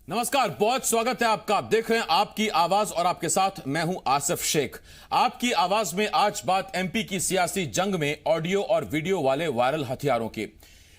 नमस्कार, बहुत स्वागत है आपका। आप देख रहे हैं आपकी आवाज और आपके साथ मैं हूं आसिफ शेख। आपकी आवाज में आज बात एमपी की सियासी जंग में ऑडियो और वीडियो वाले वायरल हथियारों की।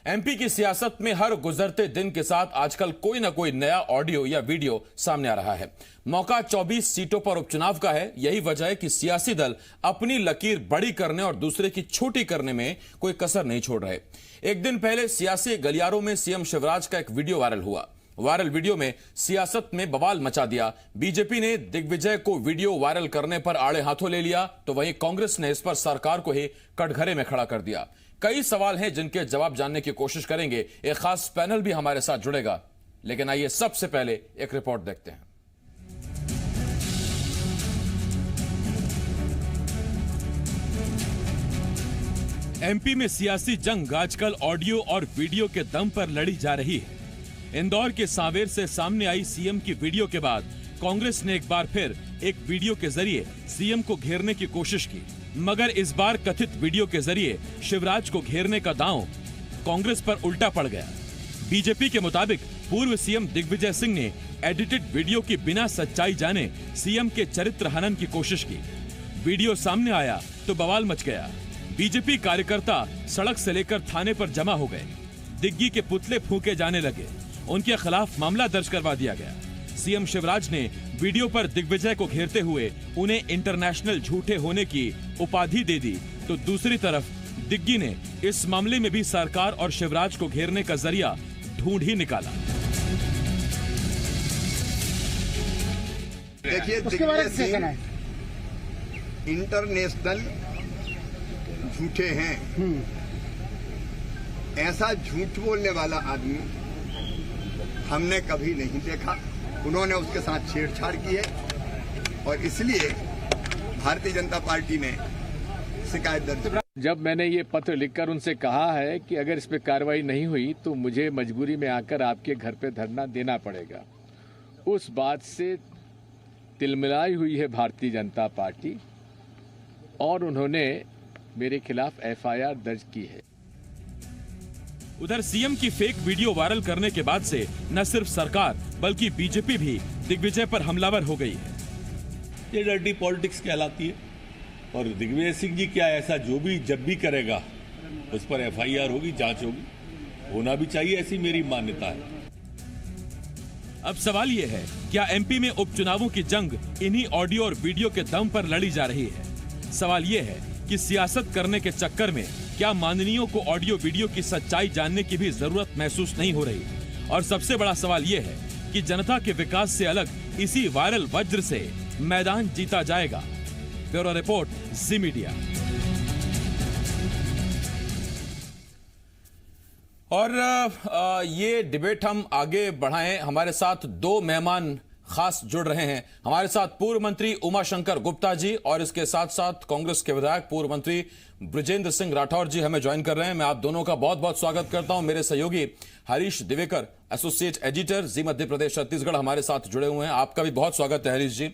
एमपी की सियासत में हर गुजरते दिन के साथ आजकल कोई ना कोई नया ऑडियो या वीडियो सामने आ रहा है। मौका 24 सीटों पर उपचुनाव का है। यही वजह है कि सियासी दल अपनी लकीर बड़ी करने और दूसरे की छोटी करने में कोई कसर नहीं छोड़ रहे। एक दिन पहले सियासी गलियारों में सीएम शिवराज का एक वीडियो वायरल हुआ। वायरल वीडियो में सियासत में बवाल मचा दिया। बीजेपी ने दिग्विजय को वीडियो वायरल करने पर आड़े हाथों ले लिया, तो वहीं कांग्रेस ने इस पर सरकार को ही कटघरे में खड़ा कर दिया। कई सवाल हैं जिनके जवाब जानने की कोशिश करेंगे। एक खास पैनल भी हमारे साथ जुड़ेगा, लेकिन आइए सबसे पहले एक रिपोर्ट देखते हैं। एमपी में सियासी जंग आजकल ऑडियो और वीडियो के दम पर लड़ी जा रही है। इंदौर के सांवेर से सामने आई सीएम की वीडियो के बाद कांग्रेस ने एक बार फिर एक वीडियो के जरिए सीएम को घेरने की कोशिश की, मगर इस बार कथित वीडियो के जरिए शिवराज को घेरने का दांव कांग्रेस पर उल्टा पड़ गया। बीजेपी के मुताबिक पूर्व सीएम दिग्विजय सिंह ने एडिटेड वीडियो की बिना सच्चाई जाने सीएम के चरित्र हनन की कोशिश की। वीडियो सामने आया तो बवाल मच गया। बीजेपी कार्यकर्ता सड़क से लेकर थाने पर जमा हो गए। दिग्गी के पुतले फूंके जाने लगे। उनके खिलाफ मामला दर्ज करवा दिया गया। सीएम शिवराज ने वीडियो पर दिग्विजय को घेरते हुए उन्हें इंटरनेशनल झूठे होने की उपाधि दे दी, तो दूसरी तरफ दिग्गी ने इस मामले में भी सरकार और शिवराज को घेरने का जरिया ढूंढ ही निकाला। देखिए, दिग्विजय सिंह इंटरनेशनल झूठे हैं। ऐसा झूठ बोलने वाला आदमी हमने कभी नहीं देखा। उन्होंने उसके साथ छेड़छाड़ की है और इसलिए भारतीय जनता पार्टी ने शिकायत दर्ज। जब मैंने ये पत्र लिखकर उनसे कहा है कि अगर इस पे कार्रवाई नहीं हुई तो मुझे मजबूरी में आकर आपके घर पे धरना देना पड़ेगा, उस बात से तिलमिलाई हुई है भारतीय जनता पार्टी और उन्होंने मेरे खिलाफ एफआईआर दर्ज की है। उधर सीएम की फेक वीडियो वायरल करने के बाद से न सिर्फ सरकार बल्कि बीजेपी भी दिग्विजय पर हमलावर हो गई है। ये डर्टी पॉलिटिक्स कहलाती है और दिग्विजय सिंह जी क्या ऐसा जो भी जब भी करेगा उस पर एफआईआर होगी, जांच होगी, होना भी चाहिए, ऐसी मेरी मान्यता है। अब सवाल ये है, क्या एमपी में उपचुनावों की जंग इन्हीं ऑडियो और वीडियो के दम पर लड़ी जा रही है? सवाल ये है कि सियासत करने के चक्कर में क्या माननीयों को ऑडियो वीडियो की सच्चाई जानने की भी जरूरत महसूस नहीं हो रही? और सबसे बड़ा सवाल यह है कि जनता के विकास से अलग इसी वायरल वज्र से मैदान जीता जाएगा। ब्यूरो रिपोर्ट, जी मीडिया। और ये डिबेट हम आगे बढ़ाएं। हमारे साथ दो मेहमान खास जुड़ रहे हैं। हमारे साथ पूर्व मंत्री उमाशंकर गुप्ता जी और इसके साथ साथ कांग्रेस के विधायक पूर्व मंत्री बृजेंद्र सिंह राठौर जी हमें ज्वाइन कर रहे हैं। मैं आप दोनों का बहुत बहुत स्वागत करता हूं। मेरे सहयोगी हरीश दिवेकर, एसोसिएट एडिटर, जी मध्य प्रदेश छत्तीसगढ़, हमारे साथ जुड़े हुए हैं। आपका भी बहुत स्वागत है हरीश जी।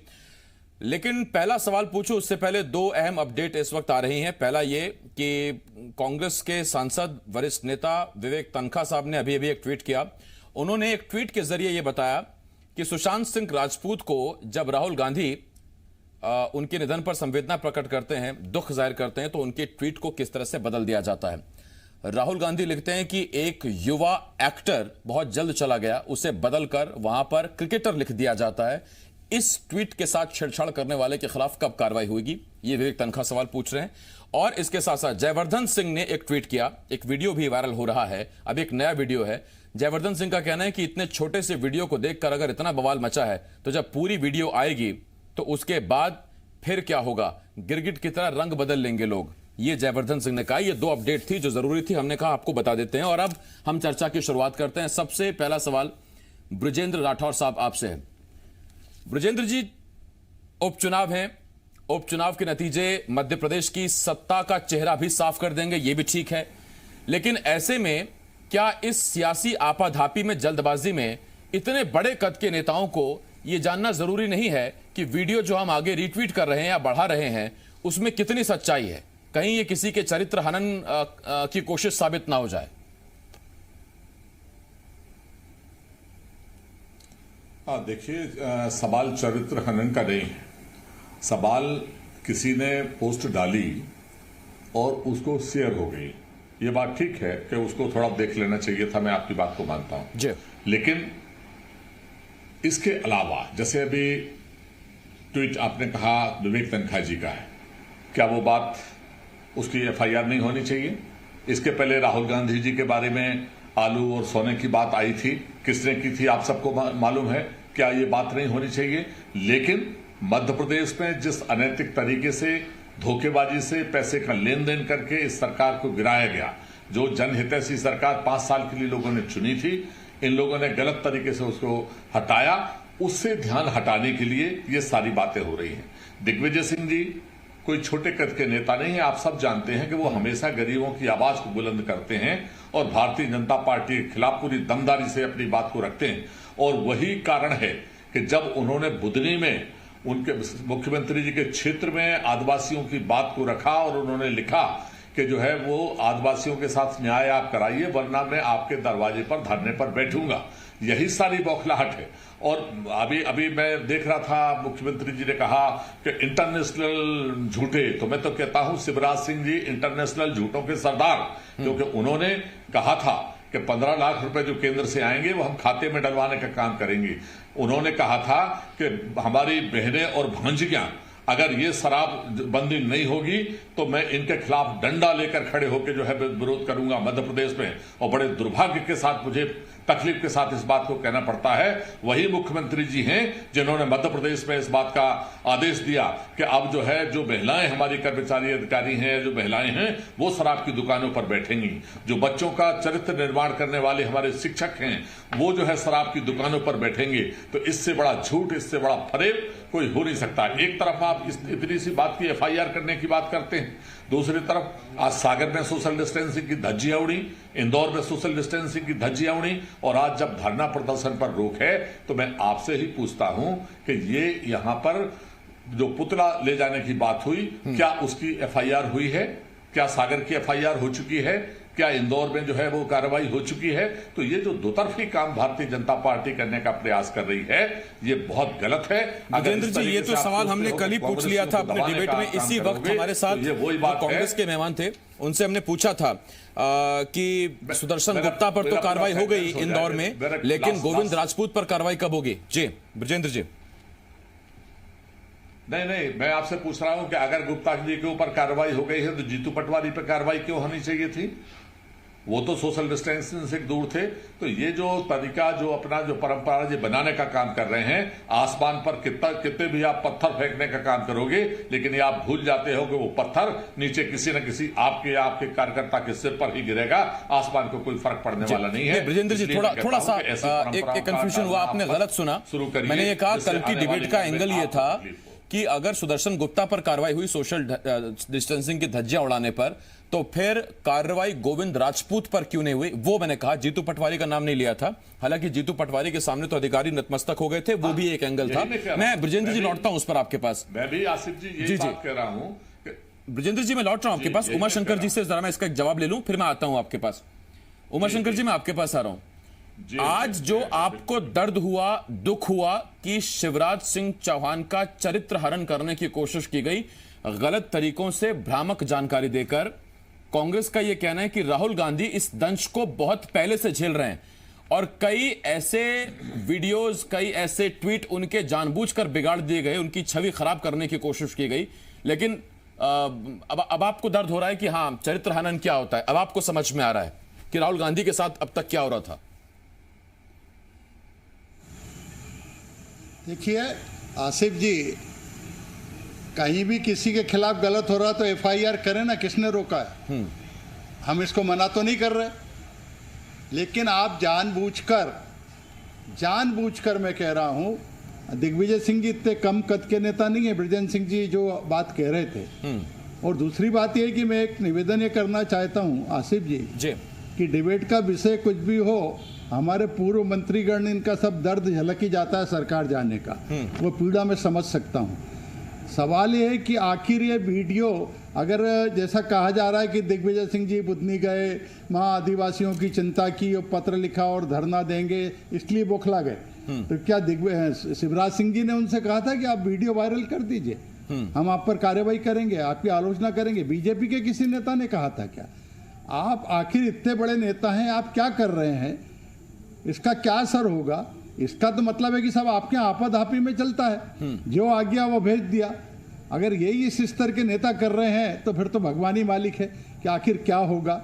लेकिन पहला सवाल पूछूं उससे पहले दो अहम अपडेट इस वक्त आ रही हैं। पहला ये कि कांग्रेस के सांसद वरिष्ठ नेता विवेक तनखा साहब ने अभी एक ट्वीट किया। उन्होंने एक ट्वीट के जरिए यह बताया कि सुशांत सिंह राजपूत को जब राहुल गांधी उनके निधन पर संवेदना प्रकट करते हैं, दुख जाहिर करते हैं, तो उनके ट्वीट को किस तरह से बदल दिया जाता है। राहुल गांधी लिखते हैं कि एक युवा एक्टर बहुत जल्द चला गया, उसे बदलकर वहां पर क्रिकेटर लिख दिया जाता है। इस ट्वीट के साथ छेड़छाड़ करने वाले के खिलाफ कब कार्रवाई होगी, ये विवेक तनखा सवाल पूछ रहे हैं। और इसके साथ साथ जयवर्धन सिंह ने एक ट्वीट किया, एक वीडियो भी वायरल हो रहा है, अब एक नया वीडियो है। जयवर्धन सिंह का कहना है कि इतने छोटे से वीडियो को देखकर अगर इतना बवाल मचा है तो जब पूरी वीडियो आएगी तो उसके बाद फिर क्या होगा, गिरगिट की तरह रंग बदल लेंगे लोग। ये जयवर्धन सिंह ने कहा। ये दो अपडेट थी जो जरूरी थी, हमने कहा आपको बता देते हैं। और अब हम चर्चा की शुरुआत करते हैं। सबसे पहला सवाल बृजेंद्र राठौर साहब आपसे है। बृजेंद्र जी, उपचुनाव है, उपचुनाव के नतीजे मध्य प्रदेश की सत्ता का चेहरा भी साफ कर देंगे, ये भी ठीक है, लेकिन ऐसे में क्या इस सियासी आपाधापी में, जल्दबाजी में इतने बड़े कद के नेताओं को यह जानना जरूरी नहीं है कि वीडियो जो हम आगे रीट्वीट कर रहे हैं या बढ़ा रहे हैं उसमें कितनी सच्चाई है? कहीं ये किसी के चरित्र हनन की कोशिश साबित ना हो जाए। देखिए, सवाल चरित्र हनन का नहीं है। सवाल किसी ने पोस्ट डाली और उसको शेयर हो गई। ये बात ठीक है कि उसको थोड़ा देख लेना चाहिए था, मैं आपकी बात को मानता हूं। लेकिन इसके अलावा जैसे अभी ट्वीट आपने कहा विवेक तनखा जी का है, क्या वो बात उसकी एफआईआर नहीं होनी चाहिए? इसके पहले राहुल गांधी जी के बारे में आलू और सोने की बात आई थी, किसने की थी आप सबको मालूम है। क्या ये बात नहीं होनी चाहिए? लेकिन मध्य प्रदेश में जिस अनैतिक तरीके से धोखेबाजी से पैसे का लेन देन करके इस सरकार को गिराया गया, जो जनहितैषी सरकार 5 साल के लिए लोगों ने चुनी थी, इन लोगों ने गलत तरीके से उसको हटाया। उससे ध्यान हटाने के लिए ये सारी बातें हो रही हैं। दिग्विजय सिंह जी कोई छोटे कद के नेता नहीं है। आप सब जानते हैं कि वो हमेशा गरीबों की आवाज को बुलंद करते हैं और भारतीय जनता पार्टी के खिलाफ पूरी दमदारी से अपनी बात को रखते हैं। और वही कारण है कि जब उन्होंने बुधनी में उनके मुख्यमंत्री जी के क्षेत्र में आदिवासियों की बात को रखा और उन्होंने लिखा कि जो है वो आदिवासियों के साथ न्याय आप कराइए, वरना मैं आपके दरवाजे पर धरने पर बैठूंगा। यही सारी बौखलाहट है। और अभी मैं देख रहा था, मुख्यमंत्री जी ने कहा कि इंटरनेशनल झूठे, तो मैं तो कहता हूं शिवराज सिंह जी इंटरनेशनल झूठों के सरदार, क्योंकि उन्होंने कहा था कि 15 लाख रुपए जो केंद्र से आएंगे वो हम खाते में डलवाने का काम करेंगे। उन्होंने कहा था कि हमारी बहनें और भांजियां अगर ये शराब बंदी नहीं होगी तो मैं इनके खिलाफ डंडा लेकर खड़े होकर जो है विरोध करूंगा मध्य प्रदेश में। और बड़े दुर्भाग्य के साथ, मुझे तकलीफ के साथ इस बात को कहना पड़ता है, वही मुख्यमंत्री जी हैं जिन्होंने मध्य प्रदेश में इस बात का आदेश दिया कि अब जो है जो महिलाएं हमारी कर्मचारी अधिकारी हैं, जो महिलाएं हैं, वो शराब की दुकानों पर बैठेंगी। जो बच्चों का चरित्र निर्माण करने वाले हमारे शिक्षक हैं, वो जो है शराब की दुकानों पर बैठेंगे। तो इससे बड़ा झूठ, इससे बड़ा फरेब कोई हो नहीं सकता। एक तरफ आप इतनी सी बात की एफआईआर करने की बात करते हैं, दूसरी तरफ आज सागर में सोशल डिस्टेंसिंग की धज्जियां उड़ी, इंदौर में सोशल डिस्टेंसिंग की धज्जियां उड़ी, और आज जब धरना प्रदर्शन पर रोक है तो मैं आपसे ही पूछता हूं कि ये यहां पर जो पुतला ले जाने की बात हुई, क्या उसकी एफआईआर हुई है? क्या सागर की एफआईआर हो चुकी है? क्या इंदौर में जो है वो कार्रवाई हो चुकी है? तो ये जो दोतरफी काम भारतीय जनता पार्टी करने का प्रयास कर रही है, ये बहुत गलत है। गजेंद्र जी, ये तो सवाल हमने कल ही पूछ लिया था अपने डिबेट में। इसी वक्त हमारे साथ कांग्रेस के मेहमान थे, उनसे हमने पूछा था कि सुदर्शन गुप्ता पर तो कार्रवाई हो गई इंदौर में, लेकिन गोविंद राजपूत पर कार्रवाई कब होगी? जी ब्रजेंद्र जी। नहीं, मैं आपसे पूछ रहा हूं कि अगर गुप्ता जी के ऊपर कार्रवाई हो गई है तो जीतू पटवारी पर कार्रवाई क्यों होनी चाहिए थी? वो तो सोशल डिस्टेंसिंग से दूर थे। तो ये जो तरीका, जो अपना जो परंपरा जो बनाने का काम कर रहे हैं, आसमान पर कितने भी आप पत्थर फेंकने का काम करोगे, लेकिन ये आप भूल जाते हो कि वो पत्थर नीचे किसी न किसी आपके कार्यकर्ता के सिर पर ही गिरेगा। आसमान को कोई फर्क पड़ने वाला नहीं है। ब्रजेंद्र जी, थोड़ा सा एक कंफ्यूजन हुआ, आपने गलत सुना। मैंने ये कहा कल की डिबेट का एंगल ये था कि अगर सुदर्शन गुप्ता पर कार्रवाई हुई सोशल डिस्टेंसिंग की धज्जियां उड़ाने पर, तो फिर कार्रवाई गोविंद राजपूत पर क्यों नहीं हुई? वो मैंने कहा, जीतू पटवारी का नाम नहीं लिया था। हालांकि जीतू पटवारी के सामने तो अधिकारी नतमस्तक हो गए थे, वो भी एक एंगल था। मैं ब्रजेंद्र जी लौटता हूं उस पर आपके पास। मैं भी आसिफ जी यही बात कह रहा हूं। ब्रजेंद्र जी मैं लौट रहा हूं आपके पास। उमा शंकर जी से जरा मैं इसका एक जवाब ले लूं, फिर मैं आता हूं आपके पास। उमा शंकर जी, मैं आपके पास आ रहा हूं। आज जो आपको दर्द हुआ, दुख हुआ कि शिवराज सिंह चौहान का चरित्र हरण करने की कोशिश की गई, गलत तरीकों से भ्रामक जानकारी देकर, कांग्रेस का यह कहना है कि राहुल गांधी इस दंश को बहुत पहले से झेल रहे हैं और कई ऐसे वीडियोस, कई ऐसे ट्वीट उनके जानबूझकर बिगाड़ दिए गए, उनकी छवि खराब करने की कोशिश की गई। लेकिन अब आपको दर्द हो रहा है कि हां, चरित्र हनन क्या होता है। अब आपको समझ में आ रहा है कि राहुल गांधी के साथ अब तक क्या हो रहा था। देखिए आसिफ जी, कहीं भी किसी के खिलाफ गलत हो रहा तो एफआईआर करें ना, किसने रोका है? हम इसको मना तो नहीं कर रहे, लेकिन आप जानबूझकर मैं कह रहा हूं, दिग्विजय सिंह जी इतने कम कद के नेता नहीं है, ब्रजेंद्र सिंह जी जो बात कह रहे थे। और दूसरी बात यह कि मैं एक निवेदन ये करना चाहता हूं आसिफ जी कि डिबेट का विषय कुछ भी हो, हमारे पूर्व मंत्रीगण, इनका सब दर्द झलक ही जाता है सरकार जाने का, वो पीड़ा मैं समझ सकता हूँ। सवाल ये है कि आखिर ये वीडियो, अगर जैसा कहा जा रहा है कि दिग्विजय सिंह जी बुधनी गए, वहाँ आदिवासियों की चिंता की और पत्र लिखा और धरना देंगे इसलिए बौखला गए, तो क्या शिवराज सिंह जी ने उनसे कहा था कि आप वीडियो वायरल कर दीजिए, हम आप पर कार्रवाई करेंगे, आपकी आलोचना करेंगे? बीजेपी के किसी नेता ने कहा था क्या? आप आखिर इतने बड़े नेता हैं, आप क्या कर रहे हैं? इसका क्या असर होगा? इसका तो मतलब है कि सब आपके आपाधापी में चलता है, जो आ गया वो भेज दिया। अगर यही इस स्तर के नेता कर रहे हैं तो फिर तो भगवान ही मालिक है कि आखिर क्या होगा।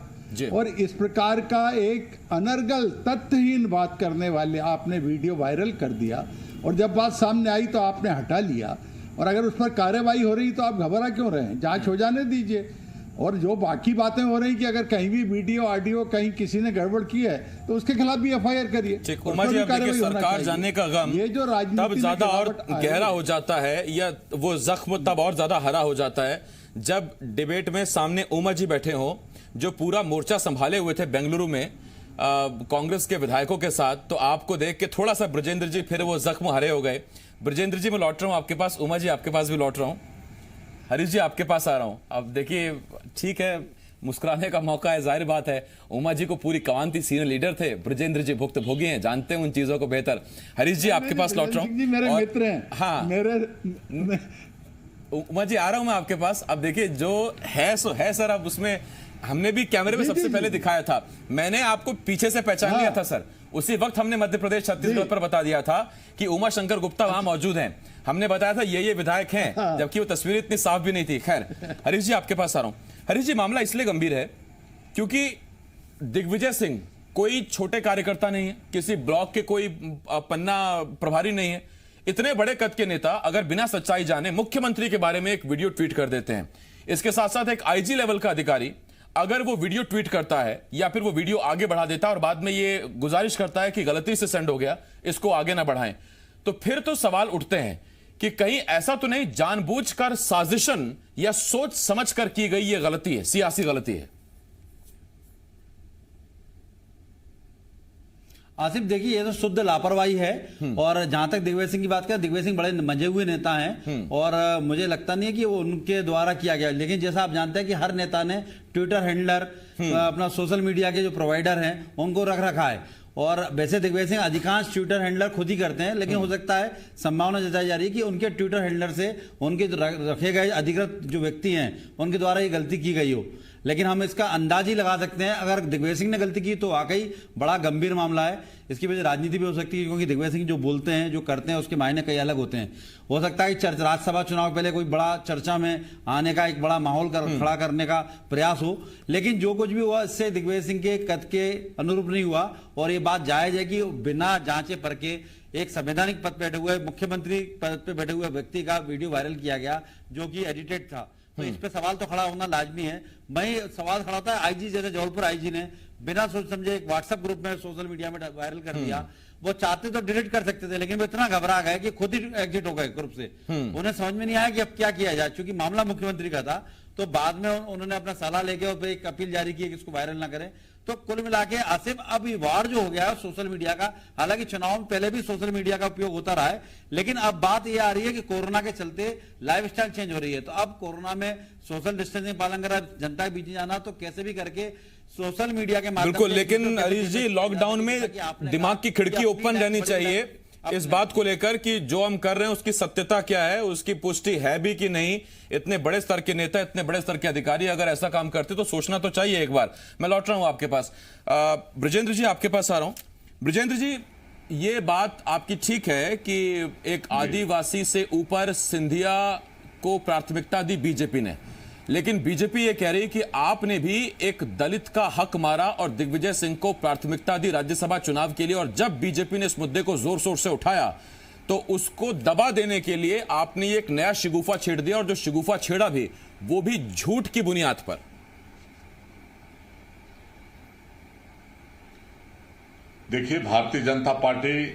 और इस प्रकार का एक अनर्गल तथ्यहीन बात करने वाले आपने वीडियो वायरल कर दिया, और जब बात सामने आई तो आपने हटा लिया, और अगर उस पर कार्रवाई हो रही तो आप घबरा क्यों रहे हैं? जांच हो जाने दीजिए। और जो बाकी बातें हो रही कि अगर कहीं भी वीडियो ऑडियो कहीं किसी ने गड़बड़ की है तो उसके खिलाफ भी एफआईआर करिए। उमा जी, अब देखिए सरकार जानने का गम ये जो राजनीति तब ज्यादा और गहरा हो जाता है, या वो जख्म तब और ज्यादा हरा हो जाता है जब डिबेट में सामने उमा जी बैठे हों, जो पूरा मोर्चा संभाले हुए थे बेंगलुरु में कांग्रेस के विधायकों के साथ। तो आपको देख के थोड़ा सा ब्रजेंद्र जी फिर वो जख्म हरे हो गए। ब्रजेंद्र जी मैं लौट रहा हूं आपके पास, उमा जी आपके पास भी लौट रहा हूं, हरीश जी आपके पास आ रहा हूं। अब देखिए ठीक है, मुस्कुराने का मौका है, जाहिर बात है उमा जी को पूरी कवानती सीनियर लीडर थे, ब्रजेंद्र जी भुक्तभोगी हैं, जानते हैं उन चीजों को बेहतर। हरीश जी आपके पास लौट रहा हूं। मेरे मित्र हैं। हाँ उमा जी आ रहा हूं मैं आपके पास। अब देखिए जो है सो है सर, अब उसमें हमने भी कैमरे में सबसे पहले दिखाया था, मैंने आपको पीछे से पहचान लिया था सर। उसी वक्त हमने मध्य प्रदेश छत्तीसगढ़ पर बता दिया था कि उमा शंकर गुप्ता वहां मौजूद हैं, हमने बताया था ये विधायक हैं, जबकि वो तस्वीरें इतनी साफ भी नहीं थी। खैर हरीश जी आपके पास आ रहा हूं। हरीश जी मामला इसलिए गंभीर है क्योंकि दिग्विजय सिंह कोई छोटे कार्यकर्ता नहीं है, किसी ब्लॉक के कोई पन्ना प्रभारी नहीं है। इतने बड़े कद के नेता अगर बिना सच्चाई जाने मुख्यमंत्री के बारे में एक वीडियो ट्वीट कर देते हैं, इसके साथ साथ एक आईजी लेवल का अधिकारी अगर वो वीडियो ट्वीट करता है या फिर वो वीडियो आगे बढ़ा देता है और बाद में ये गुजारिश करता है कि गलती से सेंड हो गया, इसको आगे ना बढ़ाएं, तो फिर तो सवाल उठते हैं कि कहीं ऐसा तो नहीं जानबूझकर साजिशन या सोच समझकर की गई ये गलती है, सियासी गलती है? आसिफ देखिए ये तो शुद्ध लापरवाही है। और जहां तक दिग्विजय सिंह की बात करें, दिग्विजय सिंह बड़े मजे हुए नेता हैं और मुझे लगता नहीं है कि वो उनके द्वारा किया गया। लेकिन जैसा आप जानते हैं कि हर नेता ने ट्विटर हैंडलर, अपना सोशल मीडिया के जो प्रोवाइडर हैं उनको रख रखा है। और वैसे दिग्विजय सिंह अधिकांश ट्विटर हैंडलर खुद ही करते हैं, लेकिन हो सकता है संभावना जताई जा रही है कि उनके ट्विटर हैंडलर से उनके रखे गए अधिकृत जो व्यक्ति हैं उनके द्वारा ये गलती की गई हो। लेकिन हम इसका अंदाज ही लगा सकते हैं, अगर दिग्विजय सिंह ने गलती की तो वाकई बड़ा गंभीर मामला है। इसकी वजह राजनीति भी हो सकती है, क्योंकि दिग्विजय सिंह जो बोलते हैं, जो करते हैं, उसके मायने कई अलग होते हैं। हो सकता है कि राज्यसभा चुनाव पहले कोई बड़ा चर्चा में आने का एक बड़ा माहौल खड़ा करने का प्रयास हो, लेकिन जो कुछ भी हुआ इससे दिग्विजय सिंह के कद के अनुरूप नहीं हुआ। और ये बात जायज है कि बिना जांचे परखे एक संवैधानिक पद बैठे हुए, मुख्यमंत्री पद पे बैठे हुए व्यक्ति का वीडियो वायरल किया गया जो कि एडिटेड था। तो इस पे सवाल तो खड़ा होना लाजमी है। वही सवाल खड़ा होता है आईजी, जैसे जबलपुर आईजी ने बिना सोच समझे एक व्हाट्सएप ग्रुप में सोशल मीडिया में वायरल कर दिया। वो चाहते तो डिलीट कर सकते थे, लेकिन वो इतना घबरा गए कि खुद ही एग्जिट हो गए ग्रुप से। उन्हें समझ में नहीं आया कि अब क्या किया जाए, क्योंकि मामला मुख्यमंत्री का था। तो बाद में उन्होंने अपना सलाह लेके और फिर एक अपील जारी की कि इसको वायरल ना करें। तो कुल मिला के आसिफ अब वार जो हो गया है सोशल मीडिया का, हालांकि चुनाव में पहले भी सोशल मीडिया का उपयोग होता रहा है, लेकिन अब बात यह आ रही है कि कोरोना के चलते लाइफस्टाइल चेंज हो रही है। तो अब कोरोना में सोशल डिस्टेंसिंग पालन कर जनता के बीच जाना, तो कैसे भी करके सोशल मीडिया के माध्यम से। बिल्कुल, लेकिन हरीश जी लॉकडाउन में दिमाग की खिड़की ओपन रहनी चाहिए इस बात को लेकर कि जो हम कर रहे हैं उसकी सत्यता क्या है, उसकी पुष्टि है भी कि नहीं। इतने बड़े स्तर के नेता, इतने बड़े स्तर के अधिकारी अगर ऐसा काम करते तो सोचना तो चाहिए एक बार। मैं लौट रहा हूं आपके पास, ब्रजेंद्र जी आपके पास आ रहा हूं। ब्रजेंद्र जी, ये बात आपकी ठीक है कि एक आदिवासी से ऊपर सिंधिया को प्राथमिकता दी बीजेपी ने, लेकिन बीजेपी ये कह रही है कि आपने भी एक दलित का हक मारा और दिग्विजय सिंह को प्राथमिकता दी राज्यसभा चुनाव के लिए। और जब बीजेपी ने इस मुद्दे को जोर शोर से उठाया तो उसको दबा देने के लिए आपने एक नया शिगुफा छेड़ दिया, और जो शिगुफा छेड़ा भी वो भी झूठ की बुनियाद पर। देखिए, भारतीय जनता पार्टी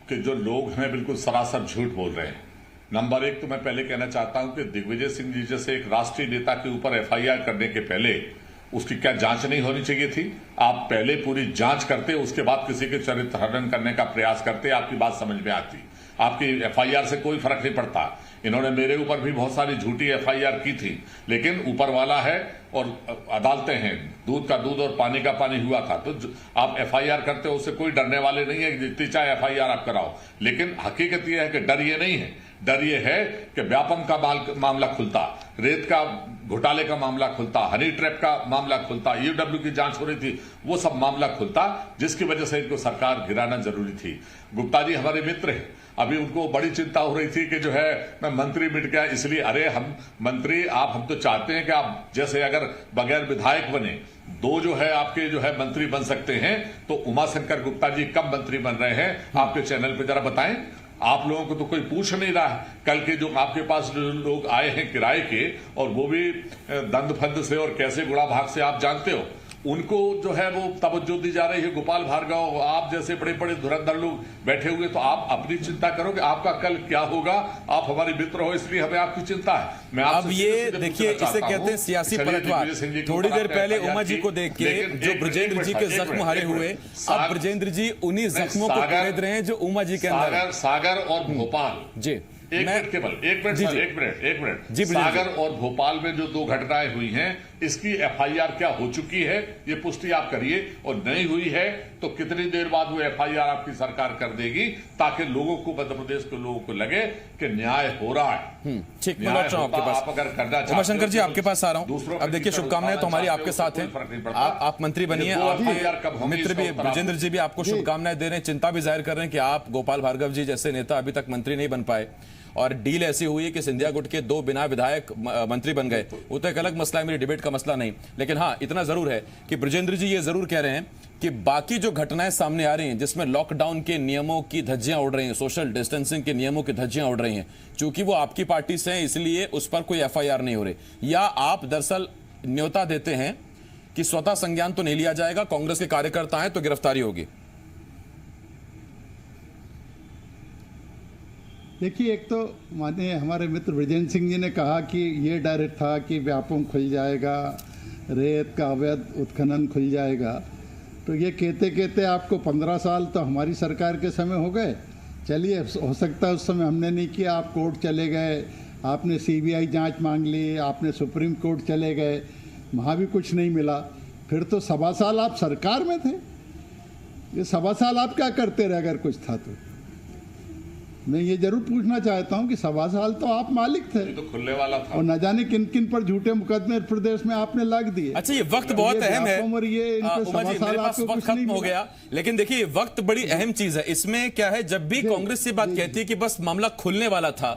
के जो लोग हैं बिल्कुल सरासर झूठ बोल रहे हैं। नंबर एक तो मैं पहले कहना चाहता हूं कि दिग्विजय सिंह जी जैसे एक राष्ट्रीय नेता के ऊपर एफआईआर करने के पहले उसकी क्या जांच नहीं होनी चाहिए थी? आप पहले पूरी जांच करते, उसके बाद किसी के चरित्र हनन करने का प्रयास करते, आपकी बात समझ में आती। आपकी एफआईआर से कोई फर्क नहीं पड़ता। इन्होंने मेरे ऊपर भी बहुत सारी झूठी एफआईआर की थी, लेकिन ऊपर वाला है और अदालतें हैं, दूध का दूध और पानी का पानी हुआ था। तो आप एफआईआर करते हो, उससे कोई डरने वाले नहीं है, जितनी चाहे एफआईआर आप कराओ। लेकिन हकीकत यह है कि डर ये नहीं है, डर ये है कि व्यापम का मामला खुलता, रेत का घोटाले का मामला खुलता, हनी ट्रैप का मामला खुलता, ईओडब्ल्यू की जांच हो रही थी, वो सब मामला खुलता, जिसकी वजह से इनको सरकार गिराना जरूरी थी। गुप्ता जी हमारे मित्र हैं, अभी उनको बड़ी चिंता हो रही थी कि जो है मैं मंत्री मिट गया, इसलिए अरे हम मंत्री, हम तो चाहते हैं कि आप जैसे अगर बगैर विधायक बने दो जो है आपके जो है मंत्री बन सकते हैं, तो उमाशंकर गुप्ता जी कब मंत्री बन रहे हैं आपके चैनल पे जरा बताएं। आप लोगों को तो कोई पूछ नहीं रहा है। कल के जो आपके पास लोग आए हैं किराए के, और वो भी दंद फंद से और कैसे गुड़ा भाग से आप जानते हो, उनको जो है वो तवज्जो दी जा रही है। गोपाल भार्गव, आप जैसे बड़े बड़े धुरंधर लोग बैठे हुए, तो आप अपनी चिंता करो कि आपका कल क्या होगा। आप हमारे मित्र हो, इसलिए हमें आपकी चिंता है। मैं अब ये देखिए, इसे कहते हैं सियासी पलटवार। थोड़ी देर पहले उमा जी को देख के जो ब्रजेंद्र जी के जख्म हरे हुए, अब ब्रजेंद्र जी उन्हीं जख्मों को खरीद रहे हैं जो उमा जी के अंदर। सागर और भोपाल जी, एक मिनट सागर और भोपाल में जो दो घटनाएं हुई हैं, इसकी एफआईआर क्या हो चुकी है, ये पुष्टि आप करिए। और नहीं हुई है तो कितनी देर बाद वो एफआईआर आपकी सरकार कर देगी, ताकि लोगों को, मध्य प्रदेश के लोगों को लगे कि न्याय हो रहा है। ठीक, मैं लौट रहा हूं आपके पास। आप अगर करना चाहते उमाशंकर जी आपके पास आ रहा हूं। अब देखिए, शुभकामनाएं तो हमारी आपके साथ हैं। आप मंत्री बनिए, आपके मित्र भी ब्रजेंद्र जी भी आपको शुभकामनाएं दे रहे हैं, चिंता भी जाहिर कर रहे हैं कि आप गोपाल भार्गव जी जैसे नेता अभी तक मंत्री नहीं बन पाए, और डील ऐसी हुई है कि सिंधिया गुट के दो बिना विधायक मंत्री बन गए। वो तो एक अलग मसला है, मेरी डिबेट का मसला नहीं। लेकिन हाँ, इतना जरूर है कि ब्रजेंद्र जी ये जरूर कह रहे हैं कि बाकी जो घटनाएं सामने आ रही हैं, जिसमें लॉकडाउन के नियमों की धज्जियां उड़ रही हैं, सोशल डिस्टेंसिंग के नियमों की धज्जियां उड़ रही हैं, चूंकि वो आपकी पार्टी से हैं इसलिए उस पर कोई एफआईआर नहीं हो रही, या आप दरअसल न्योता देते हैं कि स्वतः संज्ञान तो नहीं लिया जाएगा, कांग्रेस के कार्यकर्ता हैं तो गिरफ्तारी होगी। देखिए, एक तो माने हमारे मित्र ब्रजेंद्र सिंह जी ने कहा कि ये डर था कि व्यापम खुल जाएगा, रेत का अवैध उत्खनन खुल जाएगा। तो ये कहते कहते आपको 15 साल तो हमारी सरकार के समय हो गए। चलिए, हो सकता है उस समय हमने नहीं किया, आप कोर्ट चले गए, आपने सीबीआई जांच मांग ली, आपने सुप्रीम कोर्ट चले गए, वहाँ भी कुछ नहीं मिला। फिर तो 1.25 साल आप सरकार में थे। ये 1.25 साल आप क्या करते रहे अगर कुछ था तो? मैं ये जरूर पूछना चाहता हूं कि 1.25 साल तो आप मालिक थे, तो खुलने वाला था, और न जाने किन किन पर झूठे मुकदमे प्रदेश में आपने लग दिए। अच्छा, ये वक्त बहुत अहम है। और ये वक्त खत्म हो गया, लेकिन देखिए वक्त बड़ी अहम चीज है। इसमें क्या है, जब भी कांग्रेस से बात कहती है कि बस मामला खुलने वाला था,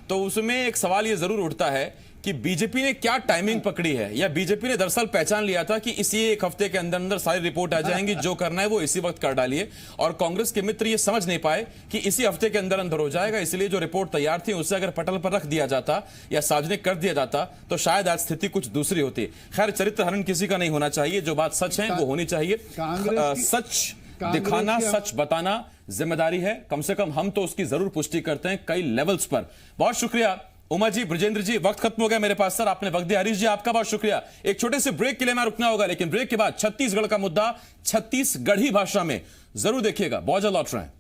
तो उसमें एक सवाल ये जरूर उठता है कि बीजेपी ने क्या टाइमिंग पकड़ी है, या बीजेपी ने दरअसल पहचान लिया था कि इसी एक हफ्ते के अंदर अंदर सारी रिपोर्ट आ जाएंगी, जो करना है वो इसी वक्त कर डालिए, और कांग्रेस के मित्र ये समझ नहीं पाए कि इसी हफ्ते के अंदर अंदर हो जाएगा। इसलिए जो रिपोर्ट तैयार थी उसे अगर पटल पर रख दिया जाता या सार्वजनिक कर दिया जाता तो शायद आज स्थिति कुछ दूसरी होती। खैर, चरित्र हनन किसी का नहीं होना चाहिए, जो बात सच है वो होनी चाहिए। सच दिखाना, सच बताना जिम्मेदारी है, कम से कम हम तो उसकी जरूर पुष्टि करते हैं कई लेवल्स पर। बहुत शुक्रिया उमा जी, ब्रजेंद्र जी। वक्त खत्म हो गया मेरे पास सर, आपने वक्त दिया। हरीश जी, आपका बहुत शुक्रिया। एक छोटे से ब्रेक के लिए मैं रुकना होगा, लेकिन ब्रेक के बाद छत्तीसगढ़ का मुद्दा छत्तीसगढ़ी भाषा में जरूर देखिएगा। बहुत जल्द लौट रहे हैं।